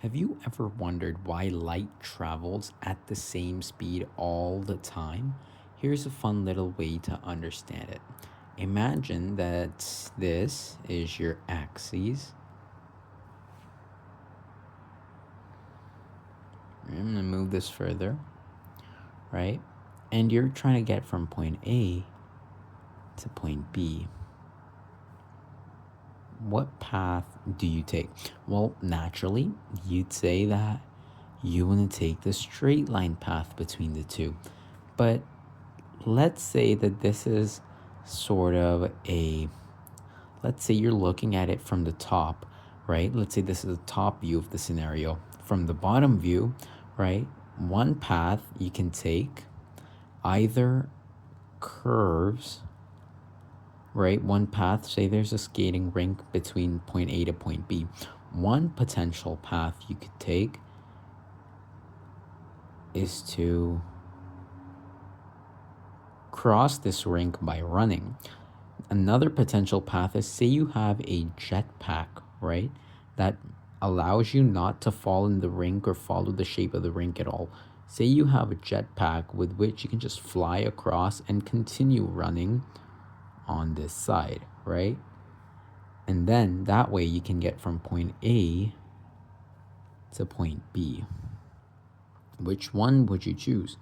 Have you ever wondered why light travels at the same speed all the time? Here's a fun little way to understand it. Imagine that this is your axis. I'm gonna move this further, right? And you're trying to get from point A to point B. What path do you take? Well, naturally, you'd say that you want to take the straight line path between the two. But let's say that this is sort of let's say you're looking at it from the top, right? Let's say this is the top view of the scenario. From the bottom view, right? One path you can take either curves, right? One path, say there's a skating rink between point A to point B. One potential path you could take is to cross this rink by running. Another potential path is, say you have a jetpack, right? That allows you not to fall in the rink or follow the shape of the rink at all. Say you have a jetpack with which you can just fly across and continue running on this side, right? And then that way you can get from point A to point B. Which one would you choose?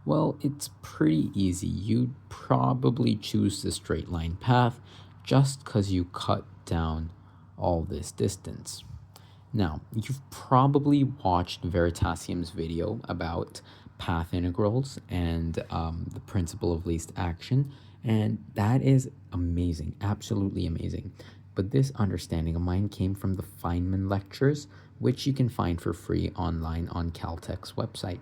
Well, it's pretty easy. You'd probably choose the straight line path just because you cut down all this distance. Now, you've probably watched Veritasium's video about path integrals and the principle of least action, and that is amazing, absolutely amazing. But this understanding of mine came from the Feynman lectures, which you can find for free online on Caltech's website.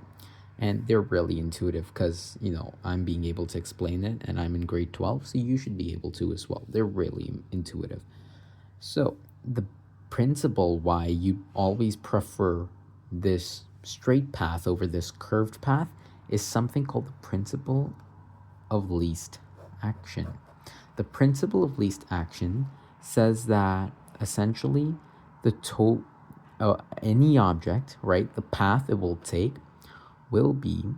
And they're really intuitive because, I'm being able to explain it and I'm in grade 12, so you should be able to as well. They're really intuitive. So, the principle why you always prefer this straight path over this curved path is something called the principle of least action. The principle of least action says that essentially any object, right, the path it will take will be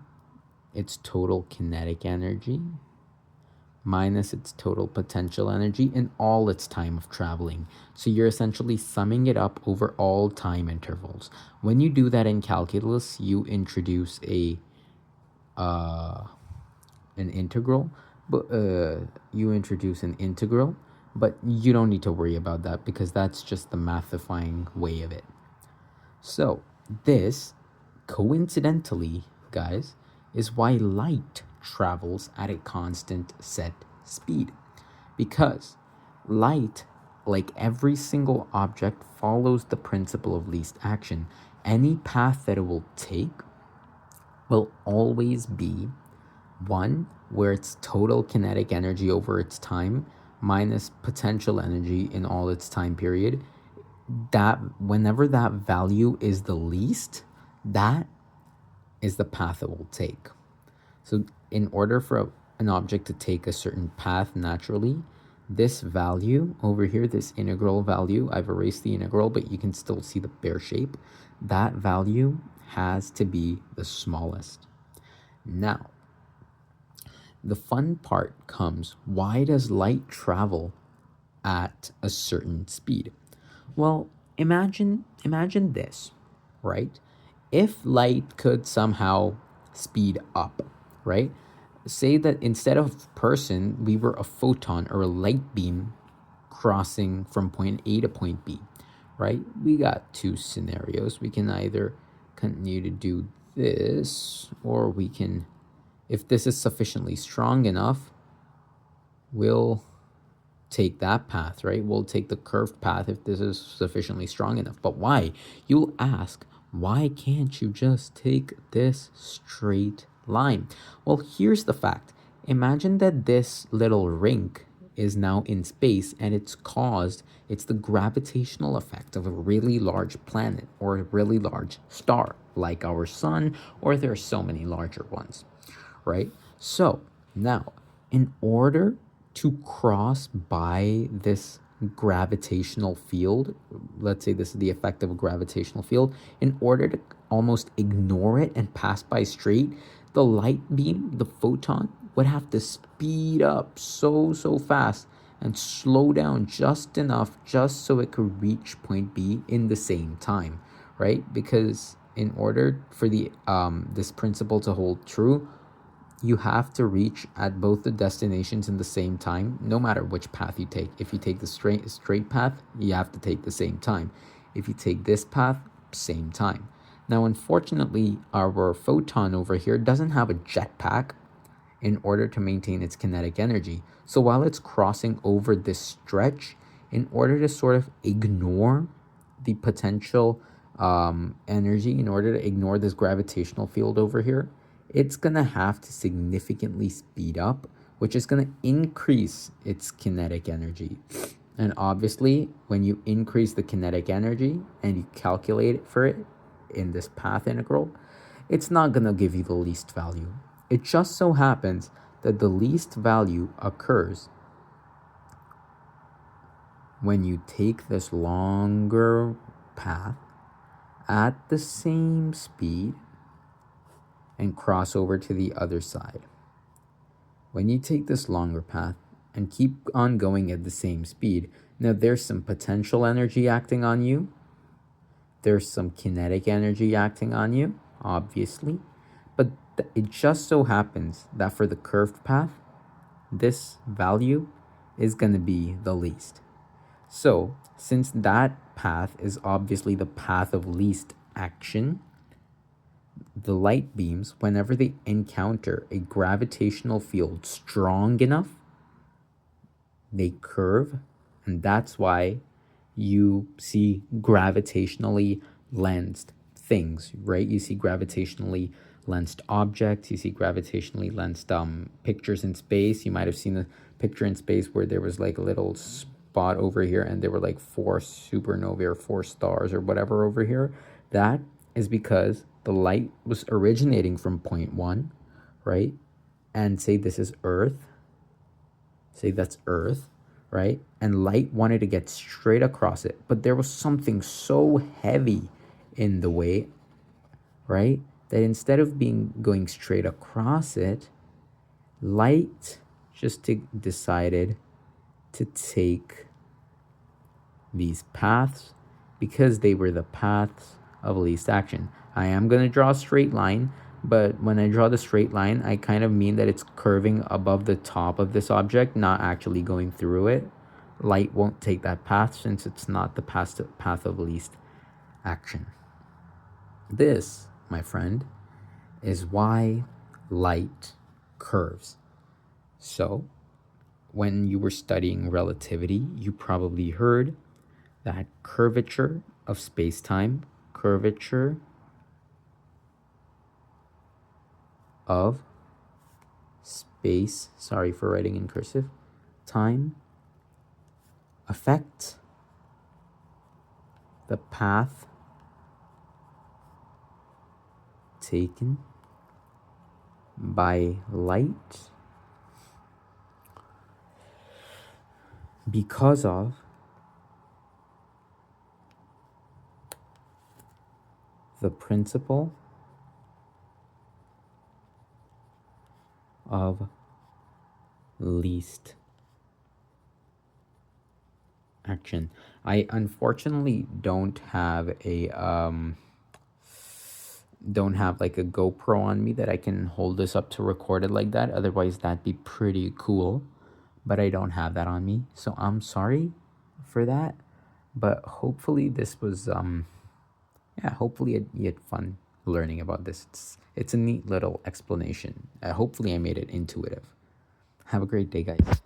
its total kinetic energy minus its total potential energy in all its time of traveling. So you're essentially summing it up over all time intervals. When you do that in calculus, you introduce an integral, but but you don't need to worry about that because that's just the mathifying way of it. So this, coincidentally, guys, is why light travels at a constant set speed. Because light, like every single object, follows the principle of least action. Any path that it will take will always be one where its total kinetic energy over its time minus potential energy in all its time period, that whenever that value is the least, that is the path it will take. So in order for an object to take a certain path naturally, this value over here, this integral value, I've erased the integral, but you can still see the bare shape, that value has to be the smallest. Now, the fun part comes, why does light travel at a certain speed? Well, imagine this, right? If light could somehow speed up, right? Say that instead of person, we were a photon or a light beam crossing from point A to point B, right? We got two scenarios. We can either continue to do this, or we can, if this is sufficiently strong enough, we'll take that path, right? We'll take the curved path if this is sufficiently strong enough. But why? You'll ask, why can't you just take this straight line? Well, here's the fact. Imagine that this little rink is now in space and it's the gravitational effect of a really large planet or a really large star, like our sun, or there are so many larger ones, right? So now, in order to cross by this gravitational field, let's say this is the effect of a gravitational field, in order to almost ignore it and pass by straight, the light beam, the photon, would have to speed up so fast and slow down just enough just so it could reach point B in the same time, right? Because in order for the this principle to hold true, you have to reach at both the destinations in the same time, no matter which path you take. If you take the straight path, you have to take the same time. If you take this path, same time. Now, unfortunately, our photon over here doesn't have a jetpack in order to maintain its kinetic energy. So while it's crossing over this stretch, in order to sort of ignore the potential energy, in order to ignore this gravitational field over here, it's going to have to significantly speed up, which is going to increase its kinetic energy. And obviously, when you increase the kinetic energy and you calculate for it in this path integral, it's not going to give you the least value. It just so happens that the least value occurs when you take this longer path at the same speed and cross over to the other side. When you take this longer path and keep on going at the same speed, now there's some potential energy acting on you. There's some kinetic energy acting on you, obviously. But it just so happens that for the curved path, this value is going to be the least. So, since that path is obviously the path of least action, the light beams, whenever they encounter a gravitational field strong enough, they curve, and that's why you see gravitationally lensed things, right? You see gravitationally lensed objects, you see gravitationally lensed pictures in space. You might have seen a picture in space where there was like a little spot over here and there were like 4 supernovae or 4 stars or whatever over here. That is because the light was originating from point 1, right? And say this is Earth. Say that's Earth, right? And light wanted to get straight across it, but there was something so heavy in the way, right? That instead of going straight across it, light just decided to take these paths because they were the paths of least action. I am going to draw a straight line, but when I draw the straight line, I kind of mean that it's curving above the top of this object, not actually going through it. Light won't take that path since it's not the path of least action. This, my friend, is why light curves. So, when you were studying relativity, you probably heard that curvature of space-time, curvature of space, sorry for writing in cursive, time affect the path taken by light because of the principle of least action. I unfortunately don't have like a GoPro on me that I can hold this up to record it like that. Otherwise, that'd be pretty cool. But I don't have that on me, so I'm sorry for that. But hopefully this was hopefully you had fun learning about this. It's a neat little explanation. Hopefully I made it intuitive. Have a great day, guys.